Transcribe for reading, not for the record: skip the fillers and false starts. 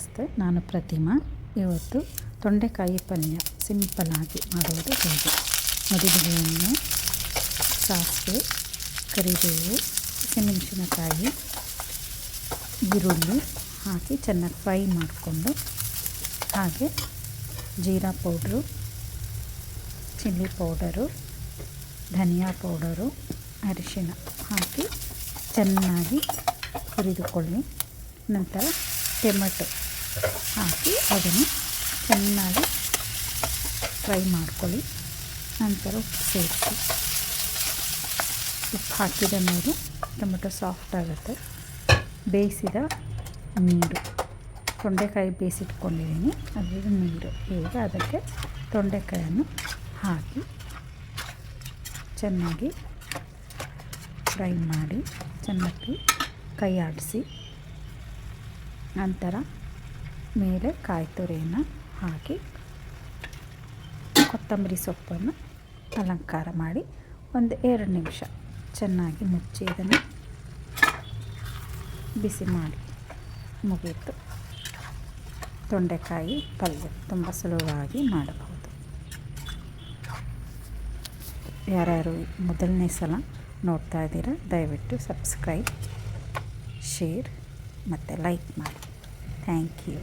ನಮಸ್ತೆ, ನಾನು ಪ್ರತಿಮಾ. ಇವತ್ತು ತೊಂಡೆಕಾಯಿ ಪಲ್ಯ ಸಿಂಪಲ್ಲಾಗಿ ಮಾಡೋದು ಹೇಗೆ. ಮೊದಲಿಗೆ ಎಣ್ಣೆ, ಸಾಸಿವೆ, ಕರಿಬೇವು, ಹಸಿಮೆಣಸಿನಕಾಯಿ, ಈರುಳ್ಳಿ ಹಾಕಿ ಚೆನ್ನಾಗಿ ಫ್ರೈ ಮಾಡಿಕೊಂಡು, ಹಾಗೆ ಜೀರಾ ಪೌಡ್ರು, ಚಿಲ್ಲಿ ಪೌಡರು, ಧನಿಯಾ ಪೌಡರು, ಅರಿಶಿಣ ಹಾಕಿ ಚೆನ್ನಾಗಿ ಹುರಿದುಕೊಳ್ಳಿ. ನಂತರ ಟೊಮೆಟೊ ಹಾಕಿ ಅದನ್ನು ಚೆನ್ನಾಗಿ ಫ್ರೈ ಮಾಡ್ಕೊಳ್ಳಿ. ನಂತರ ಉಪ್ಪು ಸೇರಿಸಿ, ಉಪ್ಪು ಹಾಕಿದ ಮೇಲೆ ಟೊಮೆಟೊ ಸಾಫ್ಟ್ ಆಗುತ್ತೆ. ಬೇಯಿಸಿದ ನೀರು, ತೊಂಡೆಕಾಯಿ ಬೇಯಿಸಿಟ್ಕೊಂಡಿದ್ದೀನಿ, ಅದರ ನೀರು. ಈಗ ಅದಕ್ಕೆ ತೊಂಡೆಕಾಯನ್ನು ಹಾಕಿ ಚೆನ್ನಾಗಿ ಫ್ರೈ ಮಾಡಿ, ಚೆನ್ನಾಗಿ ಕೈ ಆಡಿಸಿ, ನಂತರ ಮೇಲೆ ಕಾಯಿ ತುರಿಯನ್ನು ಹಾಕಿ ಕೊತ್ತಂಬರಿ ಸೊಪ್ಪನ್ನು ಅಲಂಕಾರ ಮಾಡಿ 1-2 ನಿಮಿಷ ಚೆನ್ನಾಗಿ ಮುಚ್ಚಿ ಇದನ್ನು ಬಿಸಿ ಮಾಡಿ ಮುಗಿಯಿತು. ತೊಂಡೆಕಾಯಿ ಪಲ್ಯ ತುಂಬ ಸುಲಭವಾಗಿ ಮಾಡಬಹುದು. ಯಾರ್ಯಾರು ಮೊದಲನೇ ಸಲ ನೋಡ್ತಾ ಇದ್ದೀರಾ, ದಯವಿಟ್ಟು ಸಬ್ಸ್ಕ್ರೈಬ್, ಶೇರ್ ಮತ್ತು ಲೈಕ್ ಮಾಡಿ. Thank you.